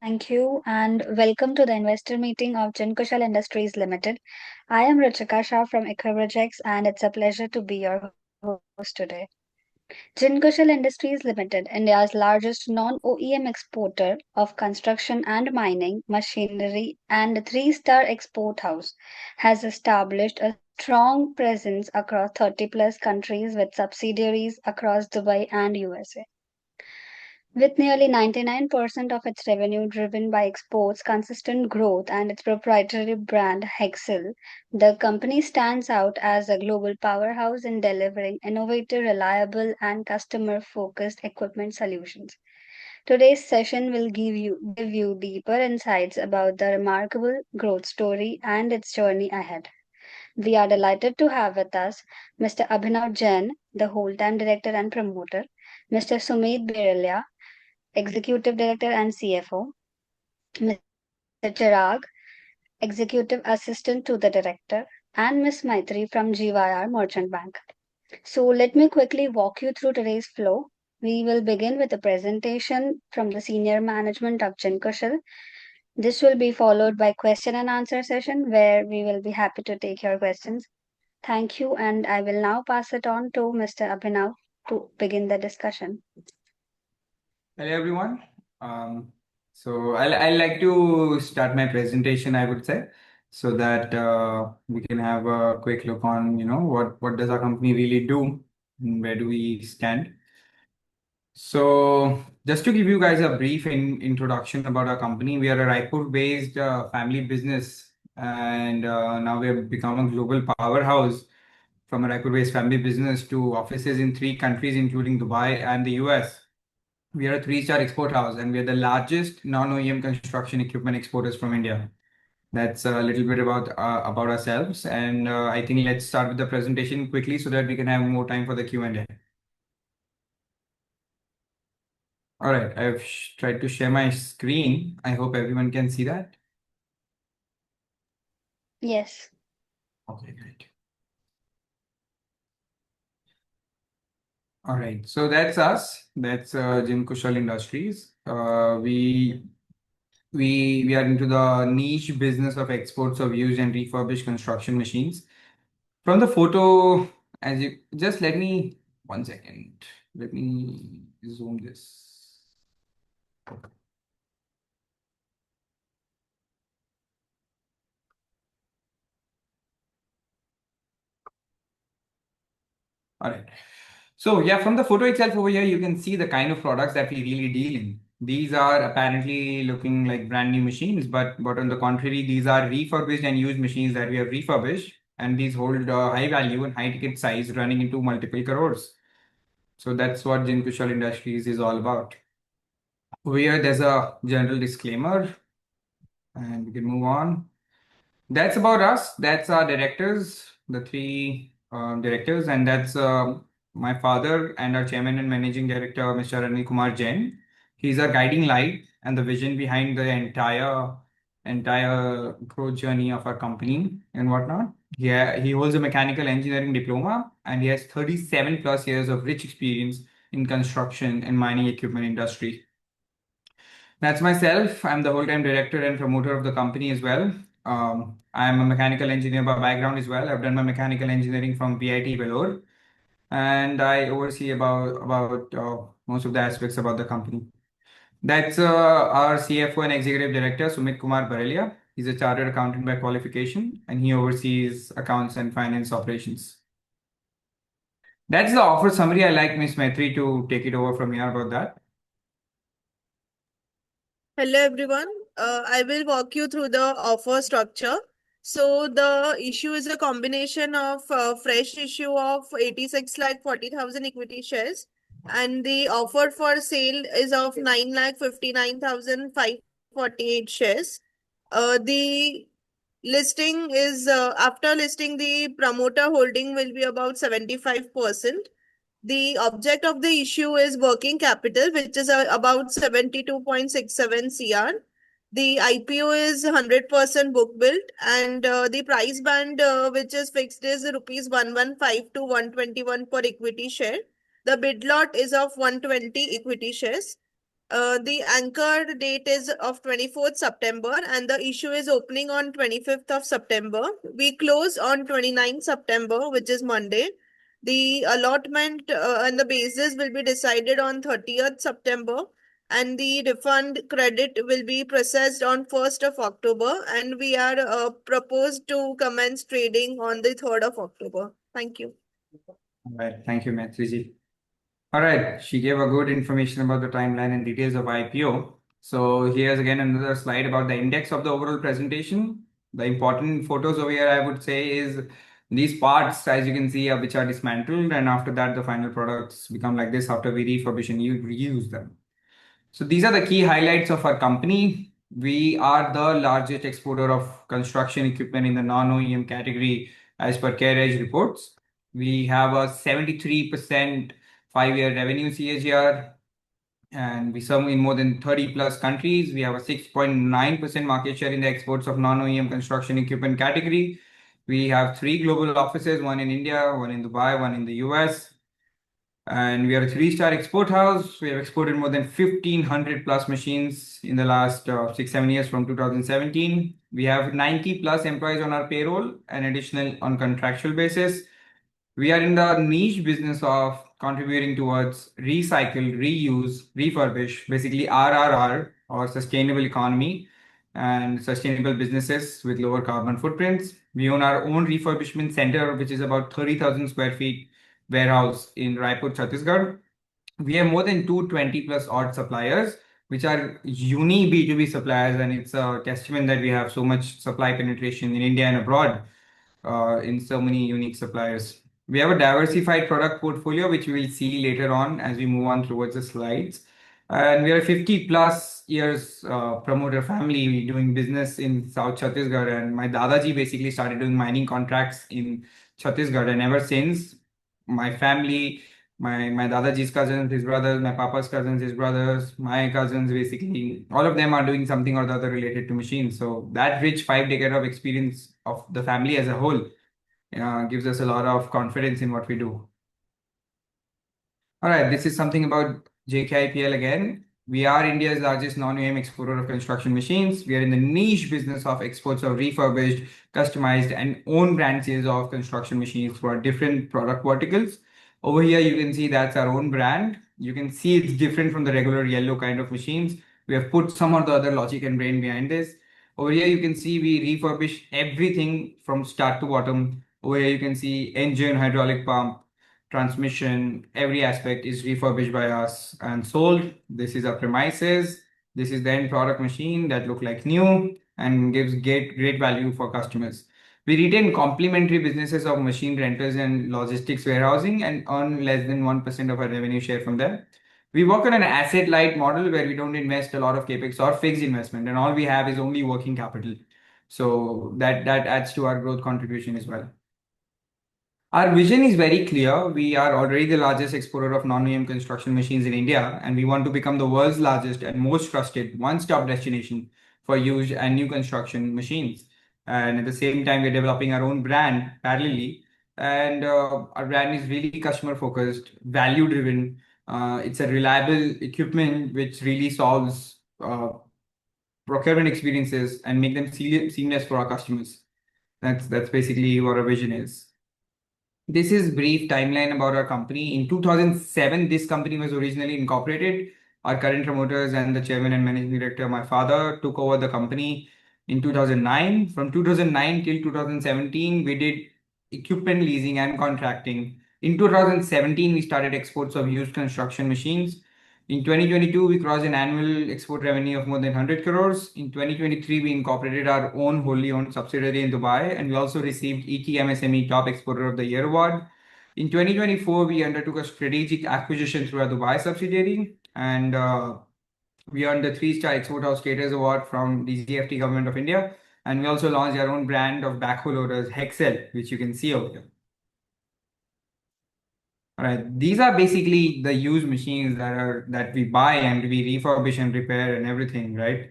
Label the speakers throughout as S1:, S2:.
S1: Thank you and welcome to the investor meeting of Jinkushal Industries Limited. I am Ruchika Shah from Equiprojects and it's a pleasure to be your host today. Jinkushal Industries Limited, India's largest non-OEM exporter of construction and mining machinery and a three-star export house, has established a strong presence across 30 plus countries with subsidiaries across Dubai and USA. With nearly 99% of its revenue driven by exports, consistent growth, and its proprietary brand Hexel, the company stands out as a global powerhouse in delivering innovative, reliable, and customer focused equipment solutions. Today's session will give you deeper insights about the remarkable growth story and its journey ahead. We are delighted to have with us Mr. Abhinav Jain, the whole-time director and promoter, Mr. Sumit Berelia, Executive Director and CFO, Mr. Chirag, Executive Assistant to the Director, and Ms. Maitri from GYR Merchant Bank. So, let me quickly walk you through today's flow. We will begin with a presentation from the senior management of Jinkushal. This will be followed by question and answer session where we will be happy to take your questions. Thank you, and I will now pass it on to Mr. Abhinav to begin the discussion.
S2: Hello everyone. So I'll like to start my presentation, I would say, so that we can have a quick look on, what does our company really do and where do we stand. So just to give you guys a brief introduction about our company, we are a Raipur-based family business, and now we have become a global powerhouse from a Raipur-based family business to offices in 3 countries, including Dubai and the US. We are a three-star export house and we are the largest non-OEM construction equipment exporters from India. That's a little bit about ourselves, and I think let's start with the presentation quickly so that we can have more time for the Q&A. All right, I've tried to share my screen. I hope everyone can see that.
S1: Yes.
S2: Okay, great. All right, so that's us. That's Jinkushal Industries. We are into the niche business of exports of used and refurbished construction machines. From the photo, as you just let me 1 second. Let me zoom this. All right. So yeah, from the photo itself over here, you can see the kind of products that we really deal in. These are apparently looking like brand new machines, but on the contrary, these are refurbished and used machines that we have refurbished, and these hold high value and high ticket size, running into multiple crores. So that's what Jinkushal Industries is all about. Over here, there's a general disclaimer, and we can move on. That's about us. That's our directors, the 3 directors, and that's my father and our chairman and managing director, Mr. Anil Kumar Jain. He's our guiding light and the vision behind the entire growth journey of our company and whatnot. Yeah, he holds a mechanical engineering diploma and he has 37 plus years of rich experience in construction and mining equipment industry. That's myself. I'm the whole-time director and promoter of the company as well. I'm a mechanical engineer by background as well. I've done my mechanical engineering from VIT Vellore, and I oversee about most of the aspects about the company. That's our CFO and executive director, Sumit Kumar Barelia. He's a chartered accountant by qualification, and he oversees accounts and finance operations. That's the offer summary. I like Miss Maitri to take it over from here about that.
S3: Hello everyone. I will walk you through the offer structure. So the issue is a combination of fresh issue of 86 lakh 40,000 equity shares, and the offer for sale is of 9 lakh 59,548 shares. The listing is after listing, the promoter holding will be about 75%. The object of the issue is working capital, which is about 72.67 CR. The IPO is 100% book built, and the price band which is fixed is rupees 115 to 121 per equity share. The bid lot is of 120 equity shares. The anchor date is of 24th September, and the issue is opening on 25th of September. We close on 29th September, which is Monday. The allotment and the basis will be decided on 30th September, and the refund credit will be processed on 1st of October, and we are proposed to commence trading on the 3rd of October. Thank you.
S2: All right. Thank you, Maitriji. All right, she gave a good information about the timeline and details of IPO. So here's again another slide about the index of the overall presentation. The important photos over here, I would say, is these parts, as you can see, which are dismantled, and after that, the final products become like this after we refurbish and reuse them. So these are the key highlights of our company. We are the largest exporter of construction equipment in the non-OEM category as per CareEdge reports. We have a 73% 5-year revenue CAGR, and we serve in more than 30 plus countries. We have a 6.9% market share in the exports of non-OEM construction equipment category. We have 3 global offices, one in India, one in Dubai, one in the US. And we are a 3-star export house. We have exported more than 1,500 plus machines in the last 6, 7 years from 2017. We have 90 plus employees on our payroll and additional on contractual basis. We are in the niche business of contributing towards recycle, reuse, refurbish, basically RRR or sustainable economy and sustainable businesses with lower carbon footprints. We own our own refurbishment center, which is about 30,000 square feet warehouse in Raipur, Chhattisgarh. We have more than 220 plus odd suppliers, which are uni B2B suppliers, and it's a testament that we have so much supply penetration in India and abroad in so many unique suppliers. We have a diversified product portfolio, which we will see later on as we move on towards the slides. And we are a 50 plus years promoter family doing business in South Chhattisgarh. And my Dadaji basically started doing mining contracts in Chhattisgarh. And ever since, my family, my Dadaji's cousins, his brothers, my Papa's cousins, his brothers, my cousins, basically, all of them are doing something or the other related to machines. So that rich 5 decade of experience of the family as a whole gives us a lot of confidence in what we do. All right, this is something about JKIPL again. We are India's largest non-OEM exporter of construction machines. We are in the niche business of exports of refurbished, customized, and own brand sales of construction machines for different product verticals. Over here, you can see that's our own brand. You can see it's different from the regular yellow kind of machines. We have put some of the other logic and brain behind this. Over here, you can see we refurbish everything from start to bottom. Over here, you can see engine, hydraulic pump, transmission, every aspect is refurbished by us and sold. This is our premises. This is the end product machine that look like new and gives great value for customers. We retain complementary businesses of machine rentals and logistics warehousing and earn less than 1% of our revenue share from them. We work on an asset light model where we don't invest a lot of capex or fixed investment, and all we have is only working capital. So that adds to our growth contribution as well. Our vision is very clear. We are already the largest exporter of non-OEM construction machines in India, and we want to become the world's largest and most trusted one-stop destination for used and new construction machines. And at the same time, we're developing our own brand parallelly. And our brand is really customer focused, value driven. It's a reliable equipment which really solves procurement experiences and make them seamless for our customers. That's basically what our vision is. This is brief timeline about our company. In 2007, this company was originally incorporated. Our current promoters and the chairman and managing director, my father, took over the company in 2009. From 2009 till 2017, we did equipment leasing and contracting. In 2017, we started exports of used construction machines. In 2022, we crossed an annual export revenue of more than 100 crores. In 2023, we incorporated our own wholly owned subsidiary in Dubai, and we also received ET Top Exporter of the Year award. In 2024, we undertook a strategic acquisition through our Dubai subsidiary, and we earned the 3-star Export House Status Award from the DGFT Government of India. And we also launched our own brand of backhoe loaders, Hexel, which you can see over here. All right, these are basically the used machines that we buy and we refurbish and repair and everything, right?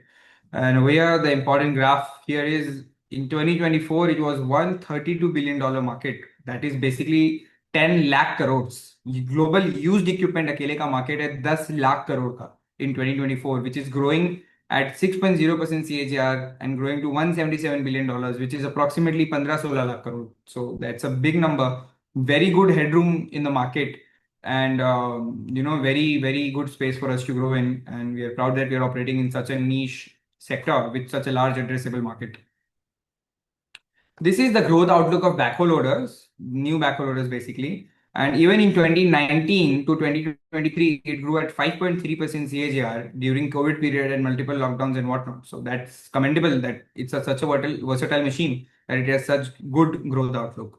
S2: And over here, the important graph here is in 2024, it was $132 billion market. That is basically 10 lakh crores. Global used equipment अकेले का market है 10 lakh crore का in 2024, which is growing at 6.0% CAGR and growing to $177 billion, which is approximately 15-16 lakh crore. So that's a big number. Very good headroom in the market and very very good space for us to grow in, and we are proud that we are operating in such a niche sector with such a large addressable market. This is the growth outlook of backhoe loaders, new backhoe loaders basically. And even in 2019 to 2023, it grew at 5.3% CAGR during COVID period and multiple lockdowns and whatnot. So that's commendable that it's such a versatile machine that it has such good growth outlook.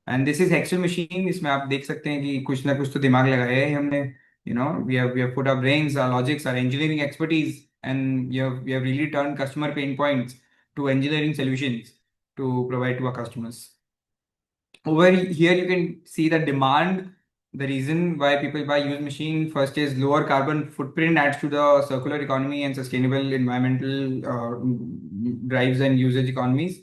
S2: And this is Excel machine. इसमें आप देख सकते हैं कि कुछ ना कुछ तो दिमाग लगाया है हमने. We have put our brains, our logics, our engineering expertise, and we have really turned customer pain points to engineering solutions to provide to our customers. Over here you can see the demand. The reason why people buy used machine, first is lower carbon footprint, adds to the circular economy and sustainable environmental drives and usage economies.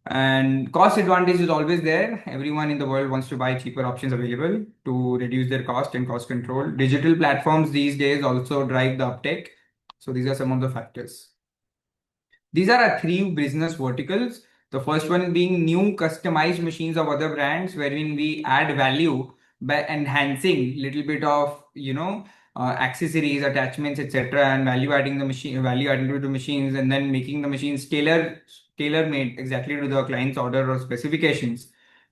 S2: And cost advantage is always there. Everyone in the world wants to buy cheaper options available to reduce their cost and cost control. Digital platforms these days also drive the uptake. So these are some of the factors. These are our three business verticals. The first one being new customized machines of other brands, wherein we add value by enhancing little bit of accessories, attachments, etc., and value adding to the machines, and then making the machines tailor made exactly to the client's order or specifications,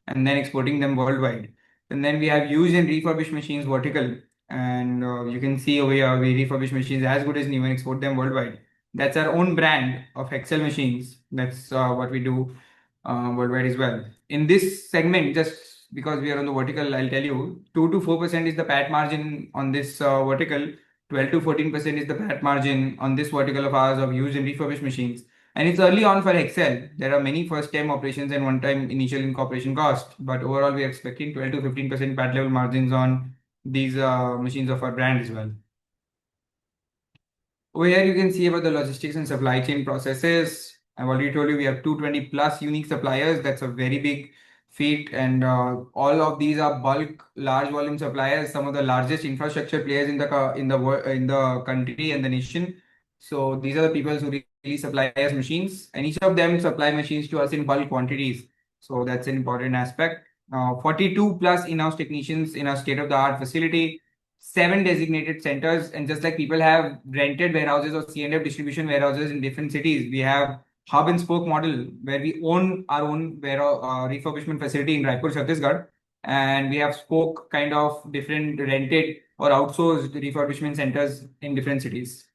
S2: and then exporting them worldwide. And then we have used and refurbished machines vertical, and you can see over here we refurbish machines as good as new and export them worldwide. That's our own brand of Excel machines. That's what we do worldwide as well. In this segment, just because we are on the vertical, I'll tell you 2 to 4% is the PAT margin on this vertical, 12 to 14% is the PAT margin on this vertical of ours of used and refurbished machines. And it's early on for Excel. There are many first time operations and one time initial incorporation cost, but overall we are expecting 12 to 15% PAT level margins on these machines of our brand as well. Over here, you can see about the logistics and supply chain processes. I've already told you we have 220 plus unique suppliers. That's a very big feat. And all of these are bulk, large volume suppliers, some of the largest infrastructure players in the country and the nation. So these are the people who really supply us machines, and each of them supply machines to us in bulk quantities. So that's an important aspect. 42 plus in-house technicians in our state-of-the-art facility, 7 designated centers, and just like people have rented warehouses or C&F distribution warehouses in different cities, we have hub and spoke model where we own our own refurbishment facility in Raipur, Chhattisgarh, and we have spoke kind of different rented or outsourced refurbishment centers in different cities.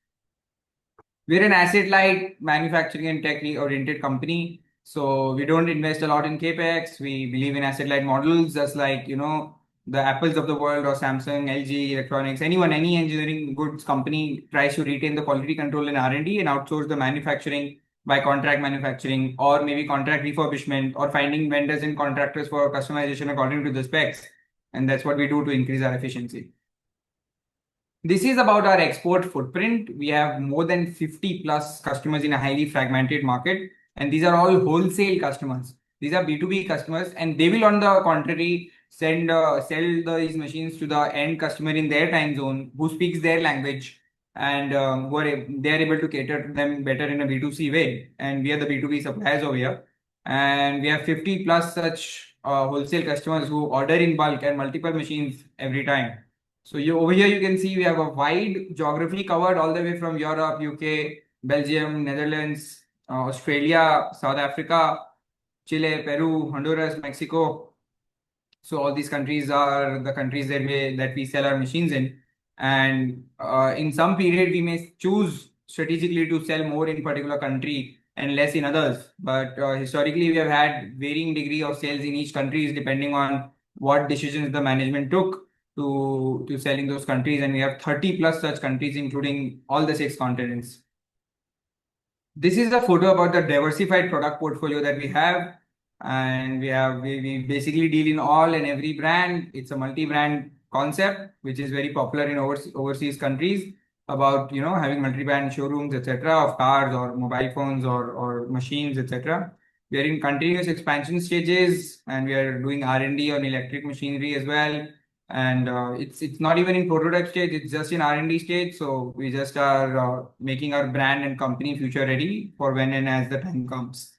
S2: We're an asset light manufacturing and tech oriented company. So we don't invest a lot in capex. We believe in asset light models, just like the Apples of the world or Samsung, LG Electronics, any engineering goods company tries to retain the quality control and R&D and outsource the manufacturing by contract manufacturing or maybe contract refurbishment or finding vendors and contractors for customization according to the specs. And that's what we do to increase our efficiency. This is about our export footprint. We have more than 50 plus customers in a highly fragmented market, and these are all wholesale customers. These are B2B customers, and they will, on the contrary, sell these machines to the end customer in their time zone who speaks their language, and they are able to cater to them better in a B2C way. And we are the B2B suppliers over here, and we have 50 plus such wholesale customers who order in bulk and multiple machines every time. So over here you can see we have a wide geography covered all the way from Europe, UK, Belgium, Netherlands, Australia, South Africa, Chile, Peru, Honduras, Mexico. So all these countries are the countries that we sell our machines in. And in some period we may choose strategically to sell more in particular country and less in others. But historically we have had varying degree of sales in each countries depending on what decisions the management took to sell in those countries, and we have 30 plus such countries including all the 6 continents. This is a photo about the diversified product portfolio that we have, and we basically deal in all and every brand. It's a multi-brand concept which is very popular in overseas countries, about having multi-brand showrooms, etc., of cars or mobile phones or machines, etc. We are in continuous expansion stages, and we are doing R&D on electric machinery as well. And it's not even in prototype stage; it's just in R&D stage. So we just are making our brand and company future ready for when and as the time comes.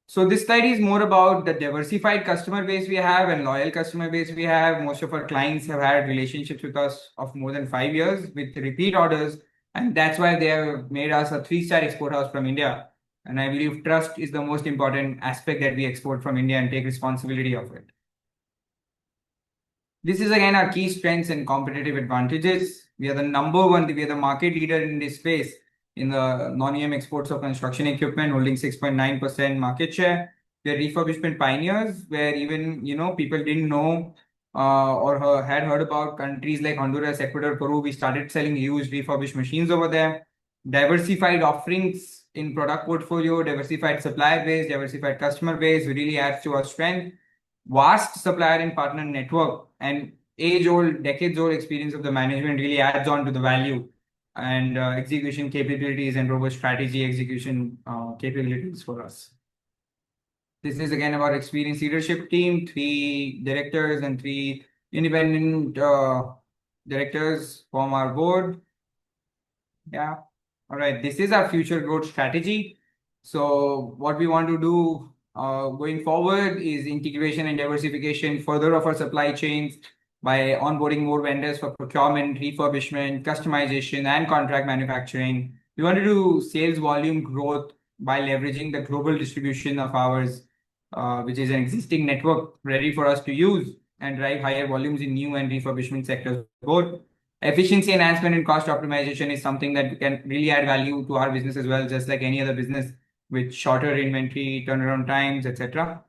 S2: So this slide is more about the diversified customer base we have and loyal customer base we have. Most of our clients have had relationships with us of more than 5 years with repeat orders, and that's why they have made us a three-star export house from India. And I believe trust is the most important aspect that we export from India and take responsibility of it. This is again our key strengths and competitive advantages. We are the number one, we are the market leader in this space in the non-EM exports of construction equipment, holding 6.9% market share. We are refurbishment pioneers, where even people didn't know or had heard about countries like Honduras, Ecuador, Peru. We started selling used refurbished machines over there. Diversified offerings in product portfolio, diversified supplier base, diversified customer base really adds to our strength. Vast supplier and partner network and age-old, decades-old experience of the management really adds on to the value and execution capabilities and robust strategy execution capabilities for us. This is again about experienced leadership team, 3 directors and 3 independent directors form our board. Yeah. All right. This is our future growth strategy. So what we want to do going forward is integration and diversification further of our supply chains by onboarding more vendors for procurement, refurbishment, customization, and contract manufacturing. We want to do sales volume growth by leveraging the global distribution of ours, which is an existing network ready for us to use and drive higher volumes in new and refurbishment sectors both. Efficiency enhancement and cost optimization is something that can really add value to our business as well, just like any other business with shorter inventory, turnaround times, etc.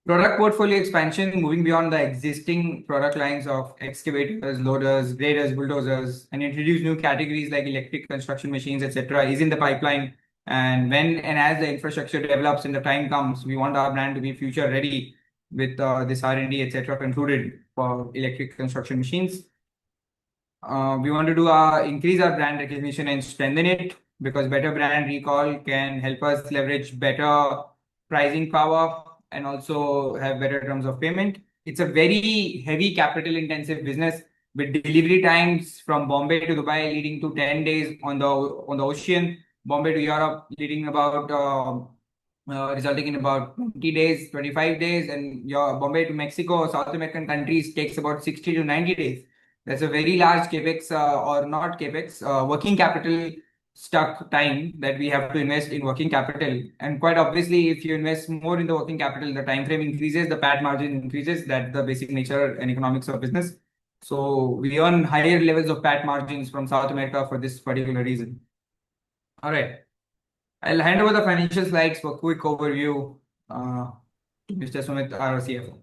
S2: Product portfolio expansion, moving beyond the existing product lines of excavators, loaders, graders, bulldozers, and introduce new categories like electric construction machines, etc., is in the pipeline. And when and as the infrastructure develops and the time comes, we want our brand to be future ready with this R&D, etc., concluded for electric construction machines. We want to do increase our brand recognition and strengthen it because better brand recall can help us leverage better pricing power and also have better terms of payment. It's a very heavy capital intensive business with delivery times from Bombay to Dubai leading to 10 days on the ocean, Bombay to Europe leading about resulting in about 20 days, 25 days, and your Bombay to Mexico, South American countries takes about 60 to 90 days. That's a very large capex or not capex, working capital stuck time that we have to invest in working capital. And quite obviously, if you invest more in the working capital, the time frame increases, the PAT margin increases. That's the basic nature and economics of business. So we earn higher levels of PAT margins from South America for this particular reason. All right. I'll hand over the financial slides for quick overview to Mr. Sumit, our CFO.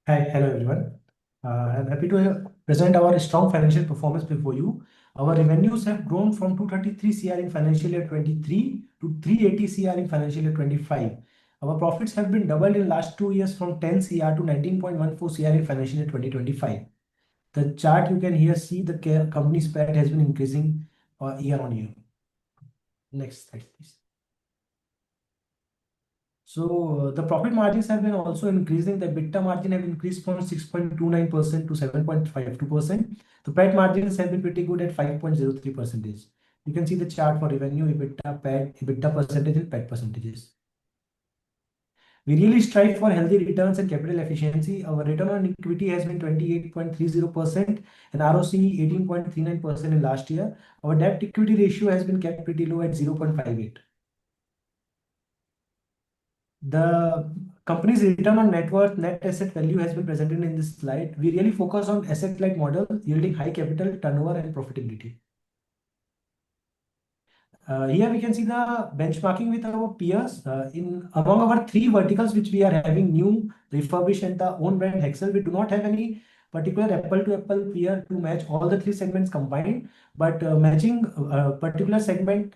S4: Hi, hello everyone. I'm happy to present our strong financial performance before you. Our revenues have grown from 233 CR in financial year 23 to 380 CR in financial year 25. Our profits have been doubled in last 2 years from 10 CR to 19.14 CR in financial year 2025. The chart you can here see the company's PAT has been increasing year on year. Next slide, please. So the profit margins have been also increasing. The EBITDA margin have increased from 6.29% to 7.52%. The PAT margins have been pretty good at 5.03%. You can see the chart for revenue, EBITDA, PAT, EBITDA percentage and PAT percentages. We really strive for healthy returns and capital efficiency. Our return on equity has been 28.30% and ROCE 18.39% in last year. Our debt equity ratio has been kept pretty low at 0.58. The company's return on net worth, net asset value has been presented in this slide. We really focus on asset-light model yielding high capital turnover and profitability. Here we can see the benchmarking with our peers. Among our 3 verticals which we are having, new, refurbished and the own brand Hexel, we do not have any particular apple-to-apple peer to match all the 3 segments combined, but matching a particular segment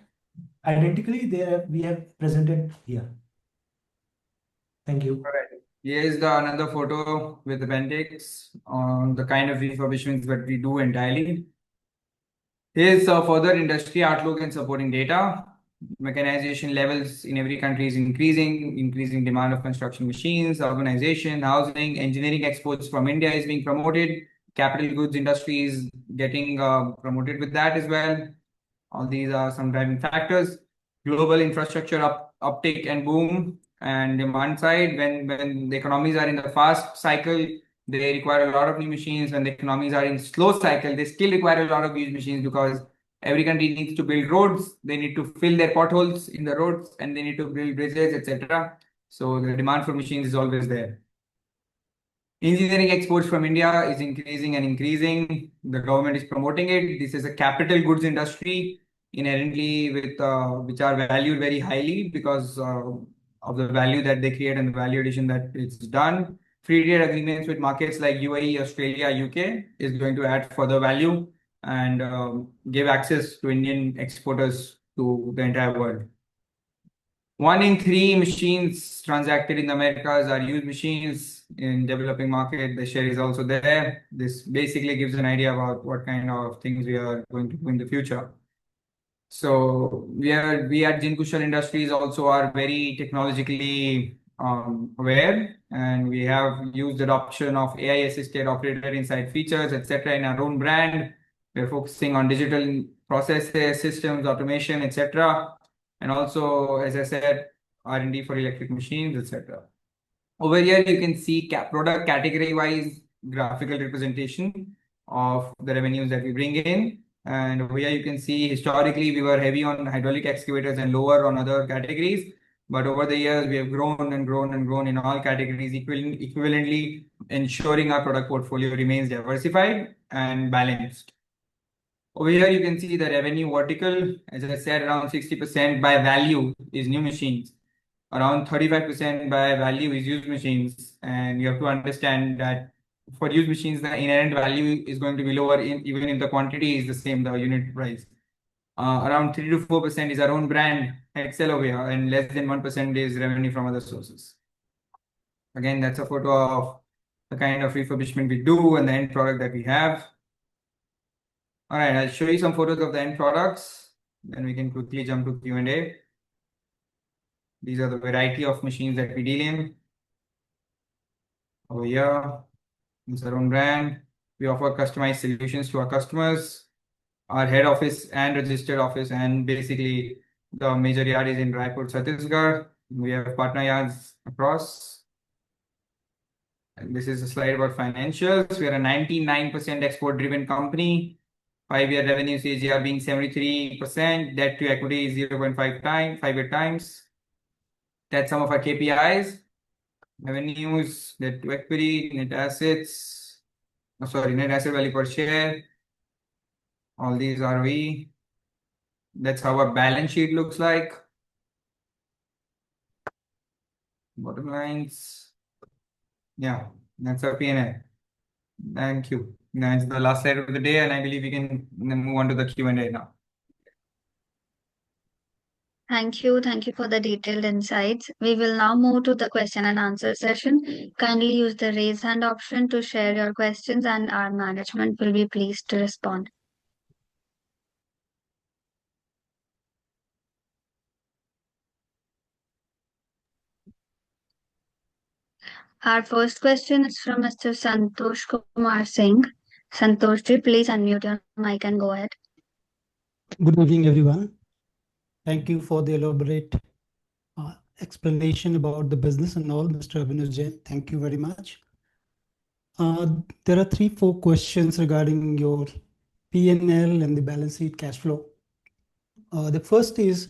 S4: identically, we have presented here. Thank you.
S2: All right. Here's another photo with the Bendix on the kind of refurbishments that we do entirely. Here's further industry outlook and supporting data. Mechanization levels in every country is increasing demand of construction machines, urbanization, housing, engineering exports from India is being promoted. Capital goods industry is getting promoted with that as well. All these are some driving factors. Global infrastructure uptick and boom, and demand side. When the economies are in the fast cycle, they require a lot of new machines. When the economies are in slow cycle, they still require a lot of used machines because every country needs to build roads. They need to fill their potholes in the roads, and they need to build bridges, etc. So the demand for machines is always there. Engineering exports from India is increasing and increasing. The government is promoting it. This is a capital goods industry inherently with which are valued very highly because of the value that they create and the value addition that it's done. Free trade agreements with markets like UAE, Australia, UK is going to add further value and give access to Indian exporters to the entire world. 1 in 3 machines transacted in the Americas are used machines. In developing market, the share is also there. This basically gives an idea about what kind of things we are going to do in the future. So we at Jinkushal Industries also are very technologically aware, and we have used adoption of AI assisted operator insight features, etc. in our own brand. We're focusing on digital processes, systems, automation, etc. And also, as I said, R&D for electric machines, etc. Over here, you can see product category wise graphical representation of the revenues that we bring in. And over here, you can see historically we were heavy on hydraulic excavators and lower on other categories. But over the years, we have grown and grown and grown in all categories, equivalently ensuring our product portfolio remains diversified and balanced. Over here, you can see the revenue vertical. As I said, around 60% by value is new machines. Around 35% by value is used machines. And you have to understand that for used machines, the inherent value is going to be lower even if the quantity is the same, the unit price. Around 3 to 4% is our own brand, Excel over here, and less than 1% is revenue from other sources. Again, that's a photo of the kind of refurbishment we do and the end product that we have. All right, I'll show you some photos of the end products. Then we can quickly jump to Q&A. These are the variety of machines that we deal in. Over here, it's our own brand. We offer customized solutions to our customers. Our head office and registered office, and basically the major yard is in Raipur, Chhattisgarh. We have partner yards across. And this is a slide about financials. We are a 99% export driven company. 5-year revenue CAGR being 73%, debt to equity is 0.5 times, 5-year times. That's some of our KPIs. Revenues, debt to equity, net assets, net asset value per share. All these ROE. That's how our balance sheet looks like. Bottom lines. Yeah, that's our P&L. Thank you. That's the last slide of the day, and I believe we can move on to the Q&A now.
S1: Thank you. Thank you for the detailed insights. We will now move to the question and answer session. Kindly use the raise hand option to share your questions, and our management will be pleased to respond. Our first question is from Mr. Santosh Kumar Singh. Santosh, please unmute your mic and go ahead.
S5: Good evening, everyone. Thank you for the elaborate explanation about the business and all, Mr. Abhinav Jain. Thank you very much. There are 3-4 questions regarding your P&L and the balance sheet cash flow. The first is,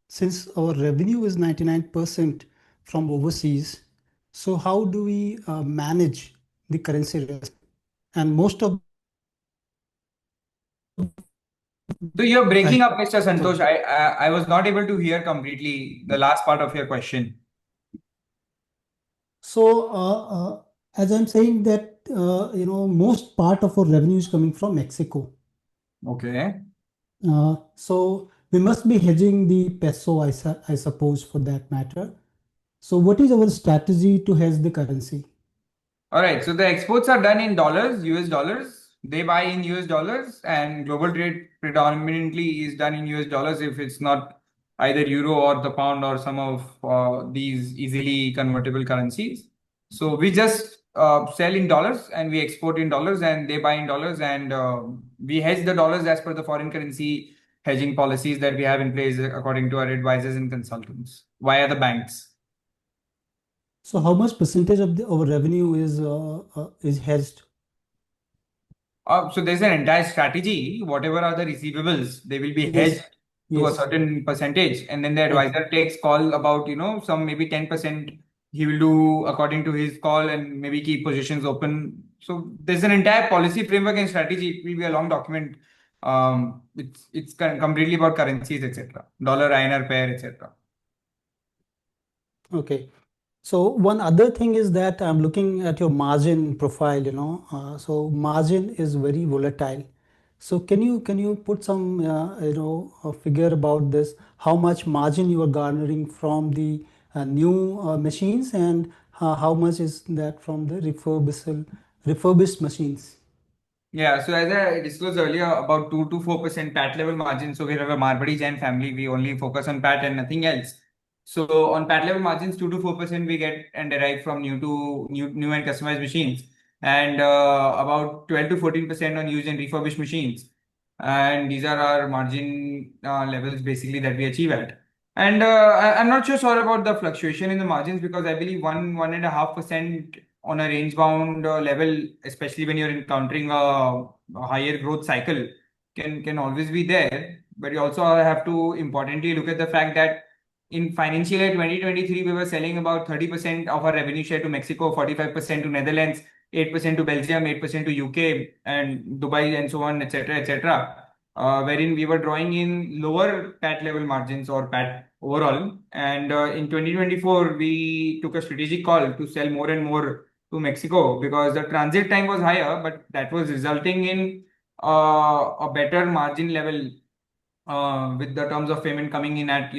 S5: since our revenue is 99% from overseas, so how do we manage the currency risk? And most of
S2: So you're breaking up, Mr. Santosh. I was not able to hear completely the last part of your question.
S5: So, as I'm saying that, most part of our revenue is coming from Mexico.
S2: Okay.
S5: So we must be hedging the peso, I suppose, for that matter. So what is our strategy to hedge the currency?
S2: All right. So the exports are done in dollars, US dollars. They buy in US dollars, and global trade predominantly is done in US dollars if it's not either euro or the pound or some of these easily convertible currencies. So we just sell in dollars and we export in dollars, and they buy in dollars, and we hedge the dollars as per the foreign currency hedging policies that we have in place according to our advisors and consultants via the banks.
S5: So how much percentage of our revenue is hedged?
S2: So there's an entire strategy. Whatever are the receivables, they will be hedged to a
S5: Yes.
S2: certain percentage, and then the
S5: Yes.
S2: advisor takes call about some maybe 10% he will do according to his call, and maybe keep positions open. So there's an entire policy framework and strategy. It will be a long document. It's completely about currencies, etc. Dollar INR pair, etc.
S5: Okay. So one other thing is that I'm looking at your margin profile, so margin is very volatile. So can you put some a figure about this? How much margin you are garnering from the new machines, and how much is that from the refurbished machines?
S2: Yeah, so as I disclosed earlier, about 2 to 4% PAT level margin. So we have a Marwadi Jain family. We only focus on PAT and nothing else. So on PAT level margins, 2 to 4% we get and derive from new and customized machines, and about 12 to 14% on used and refurbished machines. And these are our margin levels basically that we achieve at. And I'm not sure about the fluctuation in the margins, because I believe 1.5% on a range bound level, especially when you're encountering a higher growth cycle, can always be there. But you also have to importantly look at the fact that in financial year 2023, we were selling about 30% of our revenue share to Mexico, 45% to Netherlands, 8% to Belgium, 8% to UK and Dubai, and so on, etc., etc. Wherein we were drawing in lower PAT level margins or PAT overall. And in 2024, we took a strategic call to sell more and more to Mexico, because the transit time was higher, but that was resulting in a better margin level with the terms of payment coming in at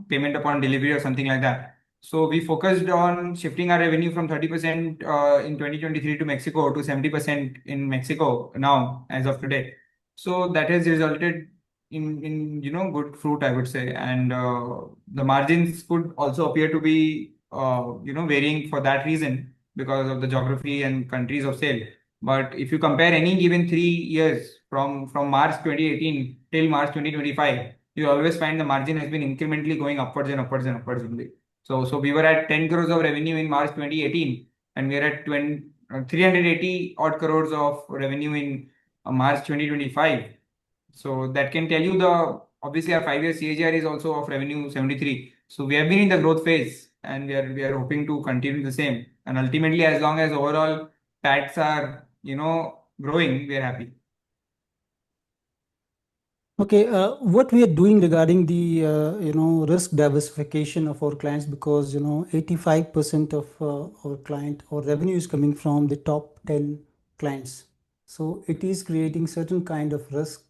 S2: payment upon delivery or something like that. So we focused on shifting our revenue from 30% in 2023 to Mexico to 70% in Mexico now as of today. So that has resulted in good fruit, I would say, and the margins could also appear to be varying for that reason because of the geography and countries of sale. But if you compare any given 3 years from March 2018 till March 2025, you always find the margin has been incrementally going upwards and upwards and upwards only. So we were at 10 crores of revenue in March 2018, and we are at 380 odd crores of revenue in March 2025. So that can tell you the obviously our 5 year CAGR is also of revenue 73. So we have been in the growth phase, and we are hoping to continue the same. And ultimately, as long as overall PATs are growing, we are happy.
S5: Okay, what we are doing regarding the risk diversification of our clients, because 85% of our client or revenue is coming from the top 10 clients. So it is creating certain kind of risk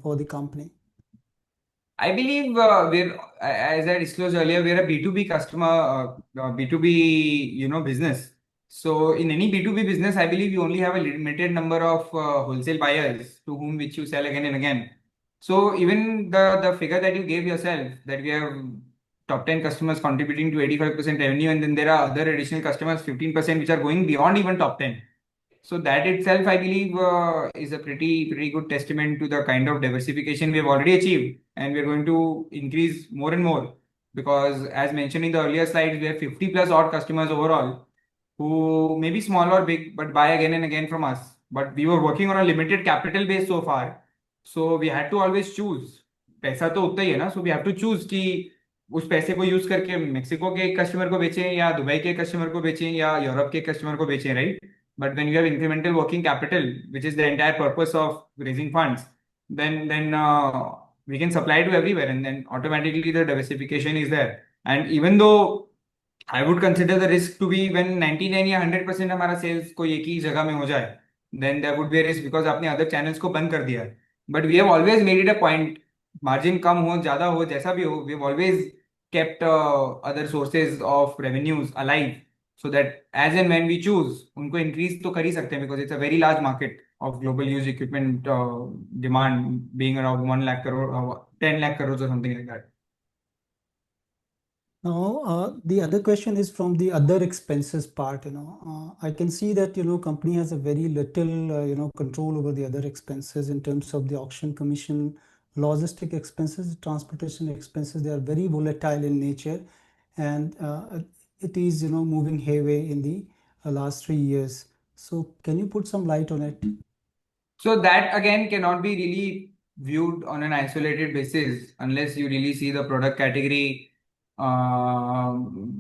S5: for the company.
S2: I believe as I disclosed earlier, we're a B2B customer, B2B, business. So in any B2B business, I believe you only have a limited number of wholesale buyers to whom which you sell again and again. So even the figure that you gave yourself, that we have top 10 customers contributing to 85% revenue, and then there are other additional customers, 15%, which are going beyond even top 10. So that itself, I believe, is a pretty good testament to the kind of diversification we have already achieved, and we're going to increase more and more, because, as mentioned in the earlier slides, we have 50 plus odd customers overall who may be small or big, but buy again and again from us. But we were working on a limited capital base so far, so we had to always choose. पैसा तो उतना ही है ना, so we have to choose कि उस पैसे को use करके मेक्सिको के कस्टमर को बेचें, या दुबई के कस्टमर को बेचें, या यूरोप के कस्टमर को बेचें, right? But when you have incremental working capital, which is the entire purpose of raising funds, then we can supply to everywhere, and then automatically the diversification is there. And even though I would consider the risk to be when 99 या 100% हमारा sales कोई एक ही जगह में हो जाए, then there would be a risk because आपने other channels को बंद कर दिया है. But we have always made it a point, margin कम हो ज़्यादा हो जैसा भी हो, we have always kept other sources of revenues alive, so that as and when we choose, उनको increase तो कर ही सकते हैं, because it's a very large market of global used equipment demand being around 1 lakh crore, 10 lakh crores or something like that.
S5: Now, the other question is from the other expenses part. I can see that company has a very little control over the other expenses in terms of the auction commission, logistic expenses, transportation expenses. They are very volatile in nature, and it is moving hayway in the last 3 years. So, can you put some light on it?
S2: So that again cannot be really viewed on an isolated basis unless you really see the product category,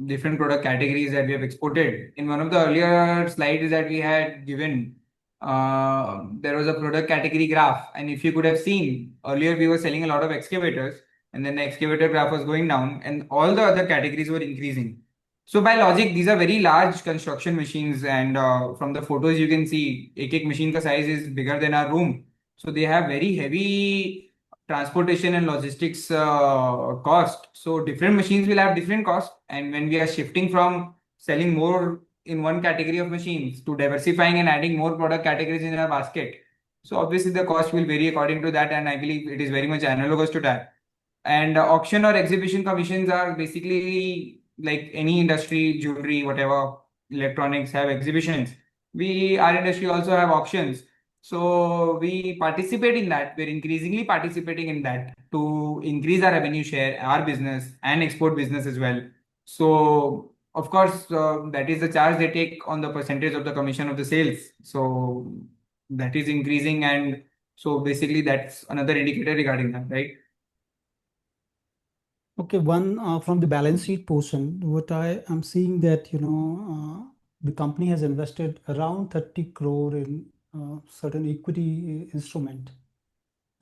S2: different product categories that we have exported. In one of the earlier slides that we had given, there was a product category graph, and if you could have seen earlier, we were selling a lot of excavators, and then the excavator graph was going down, and all the other categories were increasing. So by logic, these are very large construction machines, and from the photos you can see, एक machine ka size is bigger than our room. So they have very heavy transportation and logistics cost. So different machines will have different costs, and when we are shifting from selling more in one category of machines to diversifying and adding more product categories in our basket, so obviously the cost will vary according to that, and I believe it is very much analogous to that. And auction or exhibition commissions are basically like any industry, jewelry, whatever, electronics have exhibitions. Our industry also have auctions. So we participate in that. We're increasingly participating in that to increase our revenue share, our business and export business as well. So of course, that is the charge they take on the percentage of the commission of the sales. So that is increasing, and so basically that's another indicator regarding that, right?
S5: Okay, one from the balance sheet portion, what I am seeing that the company has invested around 30 crore in certain equity instrument,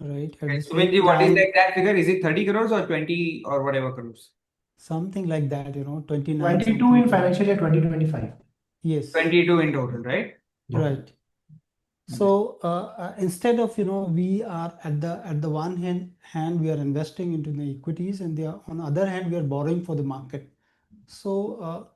S5: right? At the
S2: So
S5: same
S2: what is the
S5: time,
S2: exact figure? Is it 30 crores or 20 or whatever crores?
S5: something like that, 29
S4: 22
S5: something
S4: in
S5: crore.
S4: financial year 2025.
S5: Yes,
S2: 22 in total, right?
S4: Yeah.
S5: right. So instead of we are at the one hand we are investing into the equities, and on the other hand we are borrowing for the market. So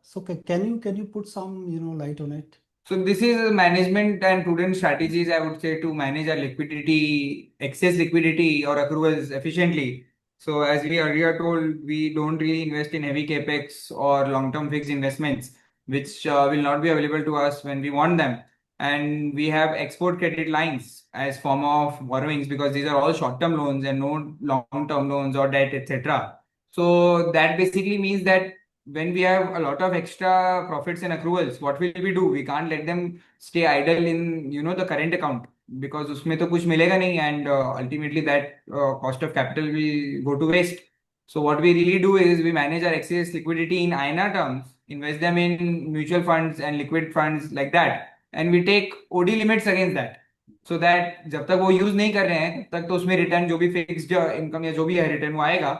S5: can you put some light on it?
S2: So this is management and prudent strategies, I would say, to manage our liquidity, excess liquidity or accruals efficiently. So as we earlier told, we don't really invest in heavy capex or long-term fixed investments, which will not be available to us when we want them. And we have export credit lines as form of borrowings because these are all short-term loans and no long-term loans or debt, etc. So that basically means that when we have a lot of extra profits and accruals, what will we do? We can't let them stay idle in the current account because उसमें तो कुछ मिलेगा नहीं, and ultimately that cost of capital will go to waste. So what we really do is we manage our excess liquidity in INR terms, invest them in mutual funds and liquid funds like that, and we take OD limits against that. So that जब तक वो use नहीं कर रहे हैं तब तक तो उसमें रिटर्न जो भी फिक्स्ड इनकम या जो भी है रिटर्न वो आएगा,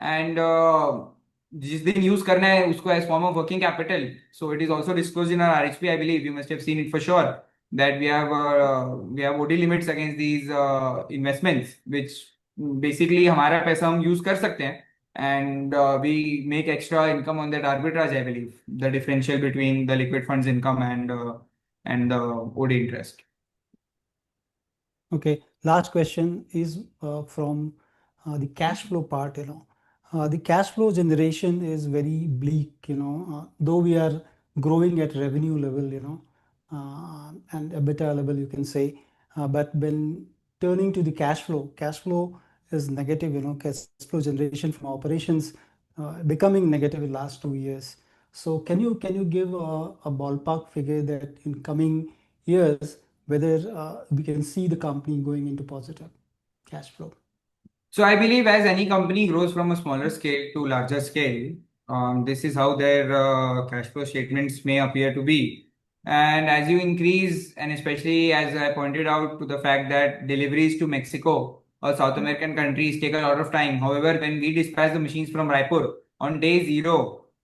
S2: एंड जिस दिन यूज करना है उसको as form of working capital. So it is also disclosed in our RHP. I believe you must have seen it for sure that we have OD limits against these investments, which basically हमारा पैसा हम use कर सकते हैं, and we make extra income on that arbitrage, I believe, the differential between the liquid funds income and the OD interest.
S5: Okay, last question is from the cash flow part. The cash flow generation is very bleak. Though we are growing at revenue level, and EBITDA level, you can say, but when turning to the cash flow is negative. Cash flow generation from operations becoming negative in last 2 years. So can you give a ballpark figure that in coming years whether we can see the company going into positive cash flow?
S2: So I believe as any company grows from a smaller scale to larger scale, this is how their cash flow statements may appear to be. And as you increase, and especially as I pointed out to the fact that deliveries to Mexico or South American countries take a lot of time. However, when we dispatch the machines from Raipur on day zero,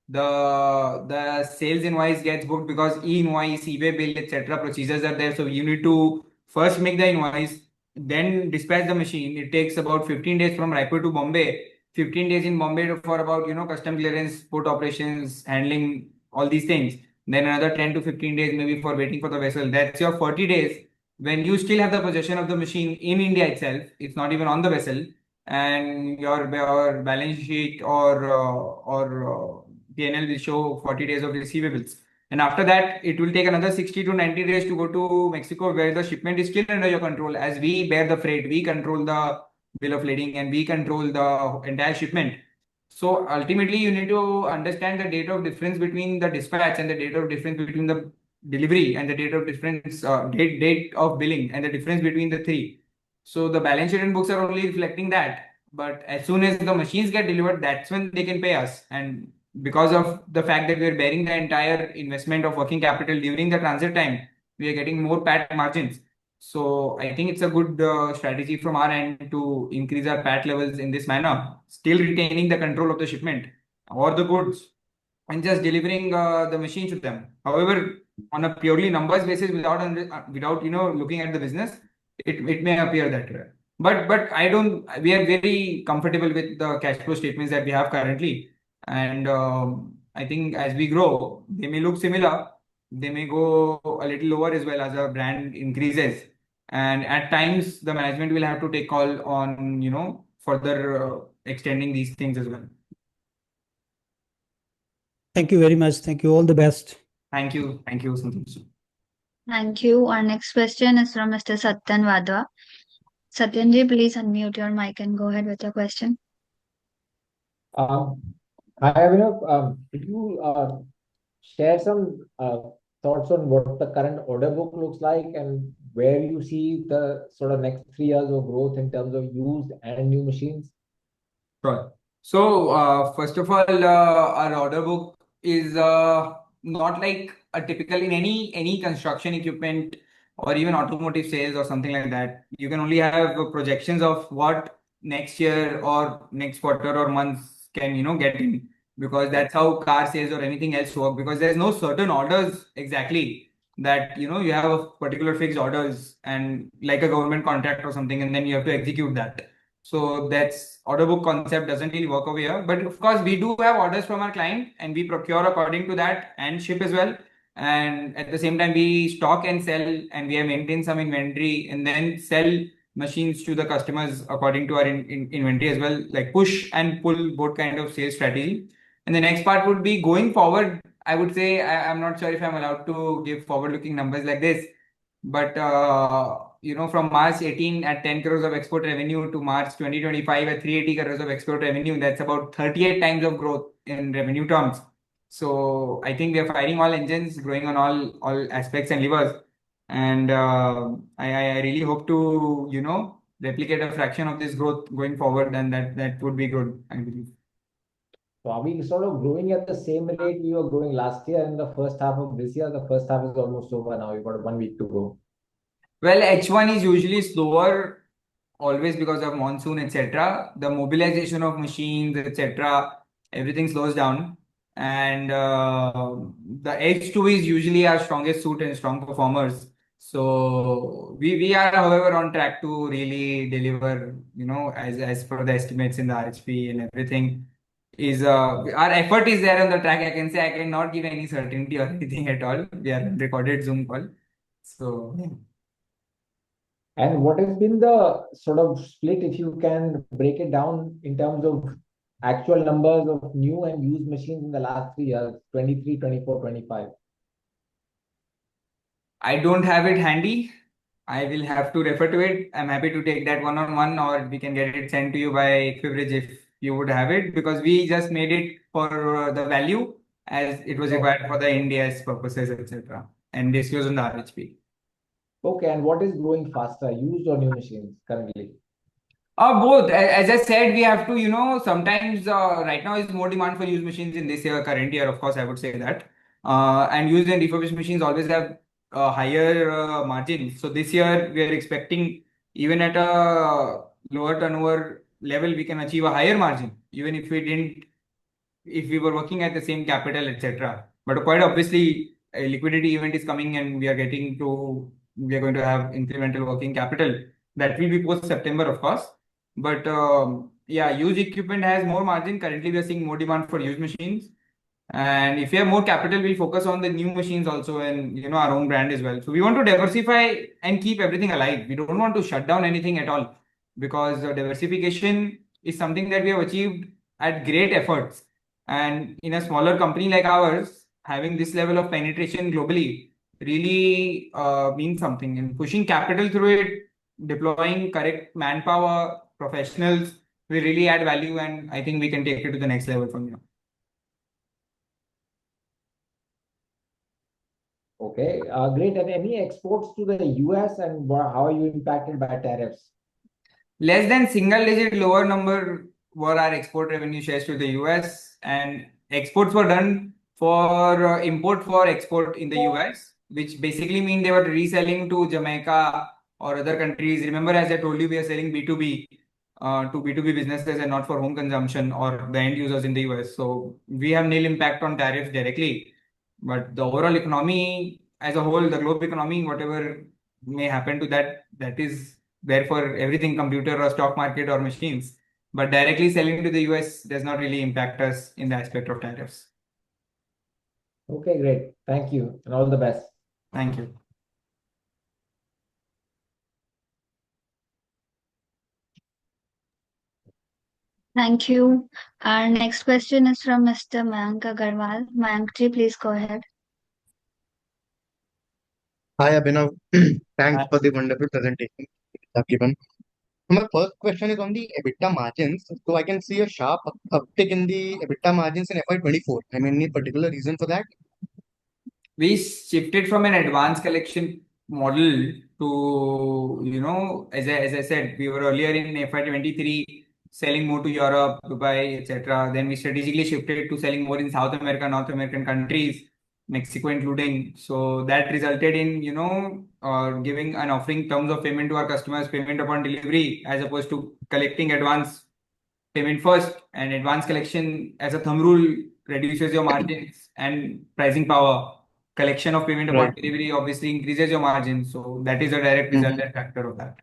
S2: the sales invoice gets booked because e-invoice, eBay bill, etc. procedures are there. So you need to first make the invoice, then dispatch the machine. It takes about 15 days from Raipur to Bombay. 15 days in Bombay for about custom clearance, port operations, handling all these things. Then another 10 to 15 days maybe for waiting for the vessel. That's your 40 days. when you still have the possession of the machine in India itself, it's not even on the vessel, and your balance sheet or P&L will show 40 days of receivables. And after that, it will take another 60 to 90 days to go to Mexico, where the shipment is still under your control. As we bear the freight, we control the bill of lading, and we control the entire shipment. So ultimately, you need to understand the date of difference between the dispatch and the date of difference between the delivery and the date of difference, date of billing and the difference between the three. So the balance sheet and books are only reflecting that. But as soon as the machines get delivered, that's when they can pay us. And because of the fact that we are bearing the entire investment of working capital during the transit time, we are getting more PAT margins. So I think it's a good strategy from our end to increase our PAT levels in this manner, still retaining the control of the shipment or the goods and just delivering the machine to them. However, on a purely numbers basis, without looking at the business, it may appear that way. But I don't. We are very comfortable with the cash flow statements that we have currently, and I think as we grow, they may look similar. They may go a little lower as well as our brand increases, and at times the management will have to take call on further extending these things as well.
S5: Thank you very much. Thank you. All the best.
S2: Thank you, Santosh.
S1: Thank you. Our next question is from Mr. Satyan Vadwa. Satyanji, please unmute your mic and go ahead with your question.
S6: Um, Hi, Abhinav. Could you share some thoughts on what the current order book looks like and where you see the sort of next 3 years of growth in terms of used and new machines?
S2: Sure. So, first of all, our order book is not like a typical in any construction equipment or even automotive sales or something like that. You can only have projections of what next year or next quarter or months can get in, because that's how car sales or anything else work, because there's no certain orders exactly that you have a particular fixed orders and like a government contract or something, and then you have to execute that. So that's order book concept doesn't really work over here. But of course, we do have orders from our client and we procure according to that and ship as well. And at the same time, we stock and sell, and we have maintained some inventory and then sell machines to the customers according to our inventory as well, like push and pull both kind of sales strategy. And the next part would be going forward. I would say I'm not sure if I'm allowed to give forward-looking numbers like this, but from March 18 at 10 crores of export revenue to March 2025 at 380 crores of export revenue, that's about 38 times of growth in revenue terms. So I think we are firing all engines, growing on all aspects and levers, and I really hope to replicate a fraction of this growth going forward, and that would be good, I believe.
S6: So are we sort of growing at the same rate we were growing last year in the first half of this year? The first half is almost over now. You've got 1 week to go.
S2: Well, H1 is usually slower, always because of monsoon, etc. The mobilization of machines, etc., everything slows down. And the H2 is usually our strongest suit and strong performers. So we are, however, on track to really deliver, as per the estimates in the RHP and everything. Is our effort is there on the track. I can say I cannot give any certainty or anything at all. We are on recorded Zoom call. So yeah.
S6: And what has been the sort of split, if you can break it down in terms of actual numbers of new and used machines in the last 3 years, 23, 24, 25?
S2: I don't have it handy. I will have to refer to it. I'm happy to take that one-on-one, or we can get it sent to you by Equibridge if you would have it, because we just made it for the value as it was required for the India's purposes, etc. And this was on the RHP.
S6: Okay, and what is growing faster, used or new machines currently?
S2: Both. As I said, we have to, sometimes right now is more demand for used machines in this year, current year, of course, I would say that. And used and refurbished machines always have higher margins. So this year we are expecting, even at a lower turnover level, we can achieve a higher margin, even if we were working at the same capital, etc. But quite obviously, a liquidity event is coming and we are going to have incremental working capital. That will be post September, of course. But yeah, used equipment has more margin. Currently, we are seeing more demand for used machines. And if we have more capital, we'll focus on the new machines also and our own brand as well. So we want to diversify and keep everything alive. We don't want to shut down anything at all because diversification is something that we have achieved at great efforts. And in a smaller company like ours, having this level of penetration globally really means something. And pushing capital through it, deploying correct manpower, professionals will really add value. And I think we can take it to the next level from here.
S6: Okay, great. And any exports to the US, and how are you impacted by tariffs?
S2: Less than single digit lower number were our export revenue shares to the US, and exports were done for import for export in the US, which basically mean they were reselling to Jamaica or other countries. Remember, as I told you, we are selling B2B to B2B businesses and not for home consumption or the end users in the US. So we have nil impact on tariffs directly, but the overall economy as a whole, the global economy, whatever may happen to that, that is there for everything, computer or stock market or machines. But directly selling to the US does not really impact us in the aspect of tariffs.
S6: Okay, great. Thank you, and all the best.
S2: Thank you.
S1: Thank you. Our next question is from Mr. Mayank Agarwal. Mayank ji, please go ahead.
S7: Hi, Abhinav. Thanks
S2: Uh,
S7: for the wonderful presentation you have given. My first question is on the EBITDA margins. So I can see a sharp uptick in the EBITDA margins in FY24. I mean, any particular reason for that?
S2: We shifted from an advanced collection model to, as I said, we were earlier in FY23 selling more to Europe, Dubai, etc. Then we strategically shifted to selling more in South America, North American countries, Mexico including. So that resulted in, giving and offering terms of payment to our customers, payment upon delivery, as opposed to collecting advance payment first. And advance collection as a thumb rule reduces your margins and pricing power. Collection of payment upon
S7: Right.
S2: delivery obviously increases your margins. So that is a direct result and factor of that.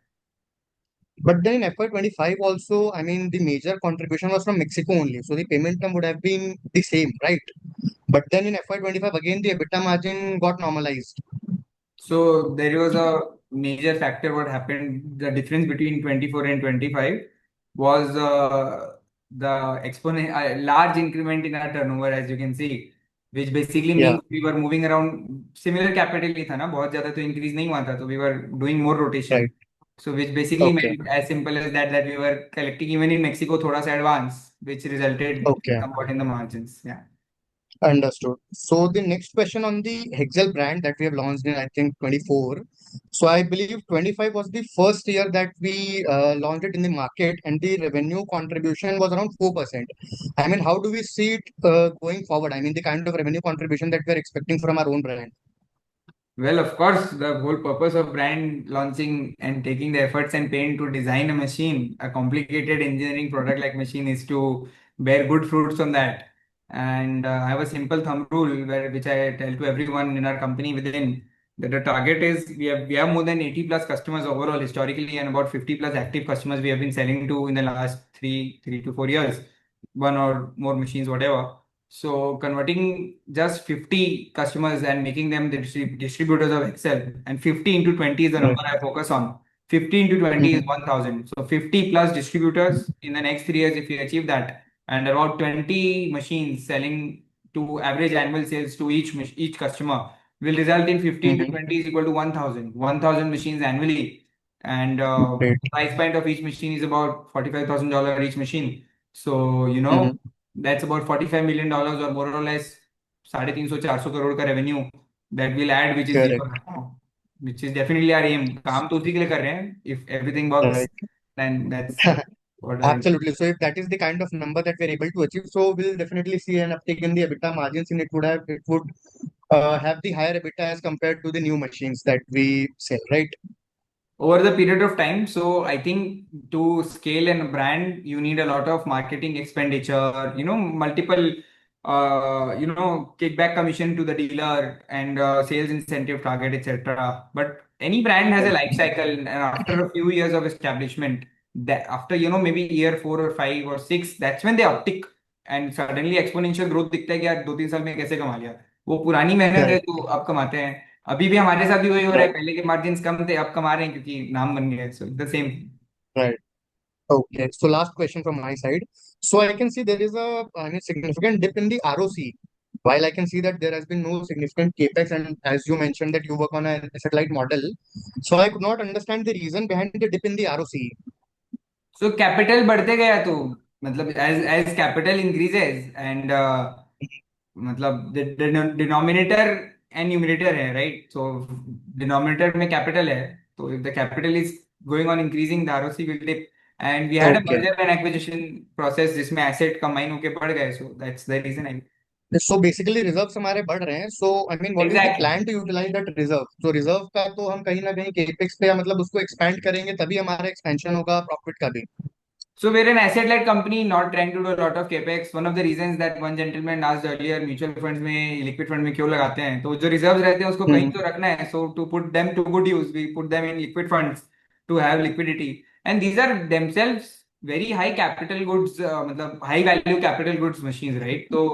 S7: But then in FY25 also, I mean, the major contribution was from Mexico only. So the payment term would have been the same, right? But then in FY25, again, the EBITDA margin got normalized.
S2: So there was a major factor what happened. The difference between 24 and 25 was the exponent large increment in our turnover, as you can see, which basically
S7: Yeah,
S2: means we were moving around similar capital ही था ना, बहुत ज़्यादा तो increase नहीं हुआ था, तो we were doing more rotation.
S7: right.
S2: So which basically
S7: Okay,
S2: meant as simple as that we were collecting even in Mexico थोड़ा सा advance, which resulted
S7: okay.
S2: somewhat in the margins. Yeah.
S7: Understood. So the next question on the Hexel brand that we have launched in, I think, 24. So I believe 25 was the first year that we launched it in the market, and the revenue contribution was around 4%. I mean, how do we see it going forward? I mean, the kind of revenue contribution that we are expecting from our own brand.
S2: Well, of course, the whole purpose of brand launching and taking the efforts and pain to design a machine, a complicated engineering product like machine, is to bear good fruits on that. And I have a simple thumb rule which I tell to everyone in our company within that the target is we have more than 80 plus customers overall historically and about 50 plus active customers we have been selling to in the last three to 4 years, one or more machines, whatever. So converting just 50 customers and making them the distributors of Excel, and 50 into 20 is the
S7: Right.
S2: number I focus on. 50 into 20 is
S7: Mm-hmm.
S2: 1000. So 50 plus distributors in the next 3 years, if we achieve that, and about 20 machines selling to average annual sales to each customer will result in 50 into
S7: Mm-hmm.
S2: 20 is equal to 1000. 1000 machines annually. And
S7: Great.
S2: price point of each machine is about $45,000 each machine. So,
S7: Mm-hmm.
S2: that's about $45 million or more or less 350 400 crore का revenue that will add, which is zero
S7: Correct.
S2: right now, which is definitely our aim. काम तो उसी के लिए कर रहे हैं. If everything works,
S7: Right.
S2: then that's what our aim.
S7: Absolutely. So if that is the kind of number that we're able to achieve, so we'll definitely see an uptick in the EBITDA margins, and it would have the higher EBITDA as compared to the new machines that we sell, right?
S2: Over the period of time. So I think to scale a brand, you need a lot of marketing expenditure, multiple, kickback commission to the dealer and sales incentive target, etc. But any brand has a life cycle, and after a few years of establishment, that after maybe year 4 or 5 or 6, that's when they uptick. And suddenly exponential growth दिखता है कि यार 2-3 साल में कैसे कमा लिया। वो पुरानी मेहनत है
S7: Right.
S2: तो अब कमाते हैं। अभी भी हमारे साथ भी वही हो रहा है,
S7: Right.
S2: पहले के मार्जिन कम थे अब कमा रहे हैं क्योंकि नाम बन गया है, so the same.
S7: Right. Okay. So last question from my side. So I can see there is a, I mean, significant dip in the ROC. While I can see that there has been no significant capex, and as you mentioned that you work on a satellite model, so I could not understand the reason behind the dip in the ROC.
S2: So capital बढ़ते गया तो मतलब as as capital increases and मतलब denominator and numerator है, right? So denominator में capital है, तो if the capital is going on increasing the ROC will dip. And we had a
S7: Okay.
S2: Merger and acquisition process जिसमें asset combine होके बढ़ गए, so that's the reason I.
S7: So basically reserves हमारे बढ़ रहे हैं. So I mean, what is the
S2: exactly.
S7: plan to utilize that reserve? So reserve का तो हम कहीं ना कहीं capex पे या मतलब उसको expand करेंगे तभी हमारा expansion होगा profit का भी.
S2: So we're an asset-led company, not trying to do a lot of capex. One of the reasons that one gentleman asked earlier, mutual funds में, लिक्विड फंड में क्यों लगाते हैं, तो जो रिजर्व्स रहते हैं उसको कहीं
S7: Hmm.
S2: तो रखना है। So to put them to good use, we put them in liquid funds to have liquidity. And these are themselves very high capital goods, मतलब high value capital goods machines, right? तो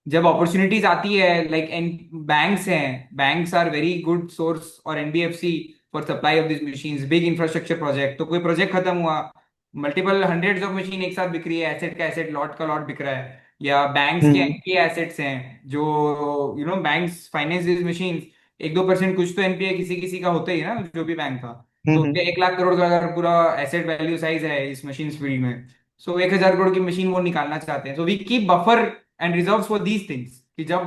S2: जब opportunities आती है, like and banks हैं, banks are very good source, और NBFC for supply of this machines, big infrastructure project, तो कोई project खत्म हुआ, मल्टीपल हंड्रेड्स ऑफ मशीन एक साथ बिक रही है, एसेट का एसेट, लॉट का लॉट बिक रहा है, या बैंक्स के
S7: Hmm.
S2: एनपीए एसेट्स हैं जो बैंक्स फाइनेंस दिस मशीन्स, 1-2% कुछ तो एनपीए किसी किसी का होता ही है ना, जो भी बैंक का। तो
S7: Hmm.
S2: उनके 1 लाख करोड़ का अगर पूरा एसेट वैल्यू साइज है इस मशीन फील्ड में, सो 1,000 करोड़ की मशीन वो निकालना चाहते हैं, so we keep buffer and reserves for these things कि जब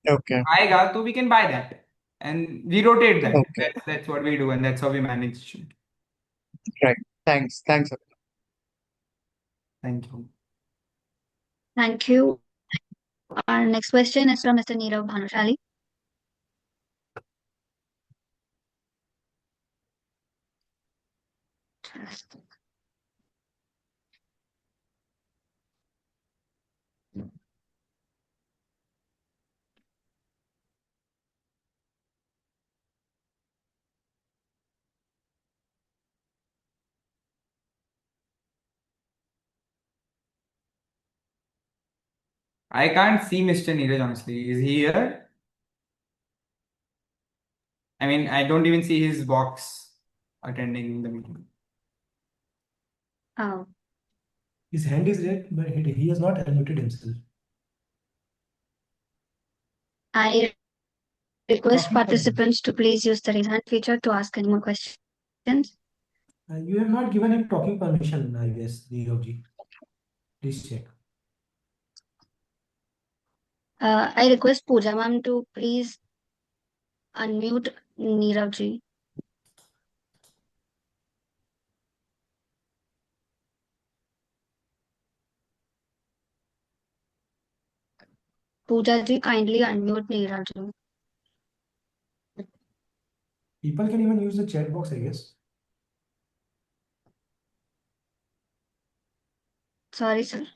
S7: Okay.
S2: आएगा तो we can buy that and we rotate that.
S7: Okay.
S2: That's what we do and that's how we manage.
S7: Right. Thanks. Thanks.
S2: Thank you.
S1: Thank you. Our next question is from Mr. Nirav Bhanushali.
S2: I can't see Mr. Neeraj, honestly. Is he here? I mean, I don't even see his box attending the meeting.
S1: Oh,
S4: His hand is red, but he has not unmuted himself.
S1: I request
S4: Talking permission.
S1: participants to please use the raise hand feature to ask any more questions.
S4: You have not given him talking permission, I guess, Neeraj. Please check.
S1: I request Pooja ma'am to please unmute Nirav ji. Pooja ji, kindly unmute Nirav ji.
S4: People can even use the chat box, I guess.
S1: Sorry, sir.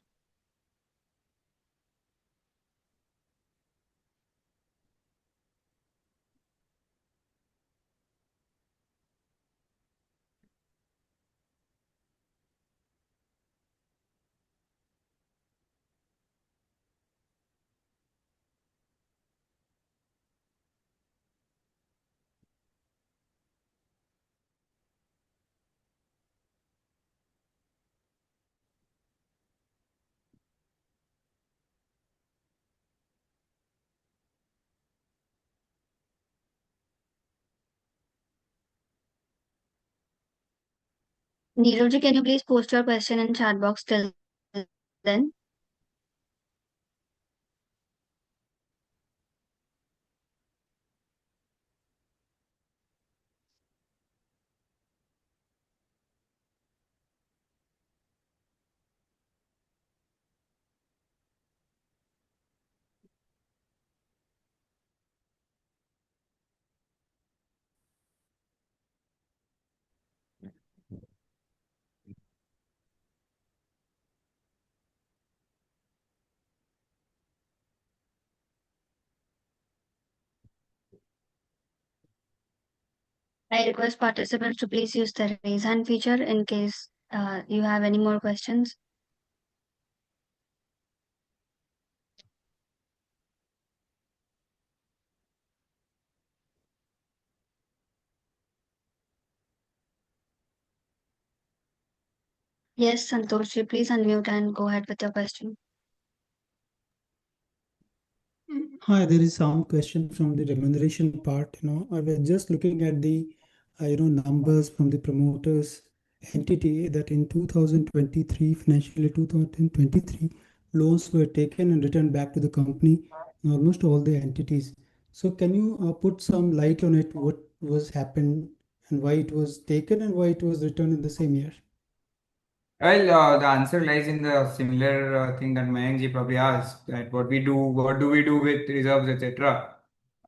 S1: Nirav ji, can you please post your question in chat box till then? I request participants to please use the raise hand feature in case you have any more questions. Yes, Santoshi, please unmute and go ahead with your question.
S5: Hi, there is some question from the remuneration part. I was just looking at the, numbers from the promoters entity that in 2023, financial year 2023, loans were taken and returned back to the company in almost all the entities. So can you put some light on it, what was happened and why it was taken and why it was returned in the same year?
S2: Well, the answer lies in the similar thing that Mayank ji probably asked, that what do we do with reserves, etc.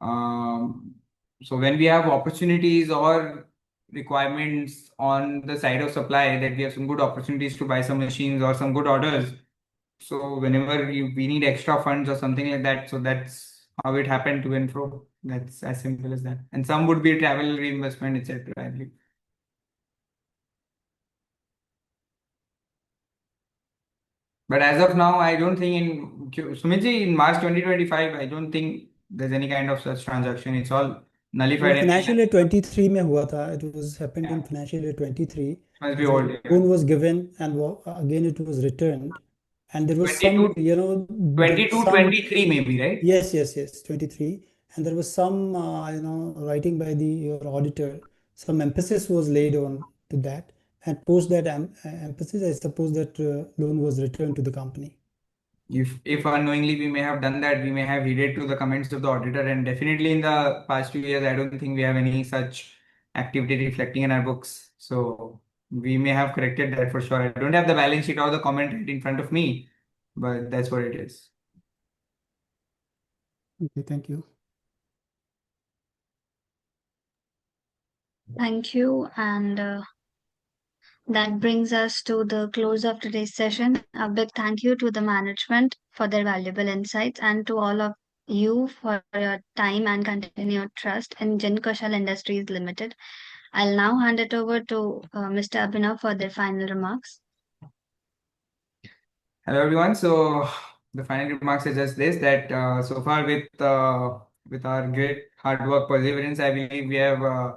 S2: Um, so when we have opportunities or requirements on the side of supply, that we have some good opportunities to buy some machines or some good orders. So whenever we need extra funds or something like that, so that's how it happened to and fro. That's as simple as that. And some would be travel reinvestment, etc. I believe. But as of now, I don't think Sumitji, in March 2025, I don't think there's any kind of such transaction. It's all
S5: वो
S2: nullified and
S5: financial year 23 में हुआ था. It was happened in financial year 23.
S2: must be
S5: The
S2: old.
S5: loan was given and again it was returned. And there was some,
S2: 22,
S5: there was
S2: 22,
S5: some,
S2: 23 maybe, right?
S5: yes, 23. And there was some, writing by your auditor. Some emphasis was laid on to that. And post that emphasis, I suppose that loan was returned to the company.
S2: If unknowingly we may have done that, we may have heeded to the comments of the auditor, and definitely in the past 2 years, I don't think we have any such activity reflecting in our books. So we may have corrected that for sure. I don't have the balance sheet or the comment right in front of me, but that's what it is.
S5: Okay, thank you.
S1: Thank you. And that brings us to the close of today's session. A big thank you to the management for their valuable insights and to all of you for your time and continued trust in Jinkushal Industries Limited. I'll now hand it over to Mr. Abhinav for their final remarks.
S2: Hello everyone. So the final remarks are just this, that so far with our great hard work, perseverance, I believe we have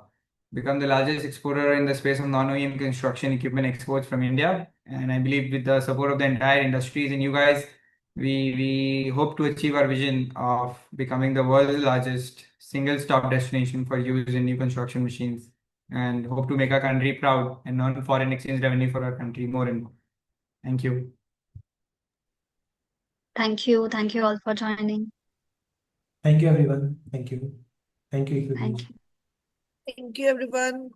S2: become the largest exporter in the space of non-OEM construction equipment exports from India. And I believe with the support of the entire industries and you guys, we hope to achieve our vision of becoming the world's largest single stop destination for use in new construction machines, and hope to make our country proud and earn foreign exchange revenue for our country more and more. Thank you.
S1: Thank you. Thank you all for joining.
S4: Thank you, everyone. Thank you. Thank you,
S1: Thank
S4: Equity.
S1: you.
S3: Thank you, everyone.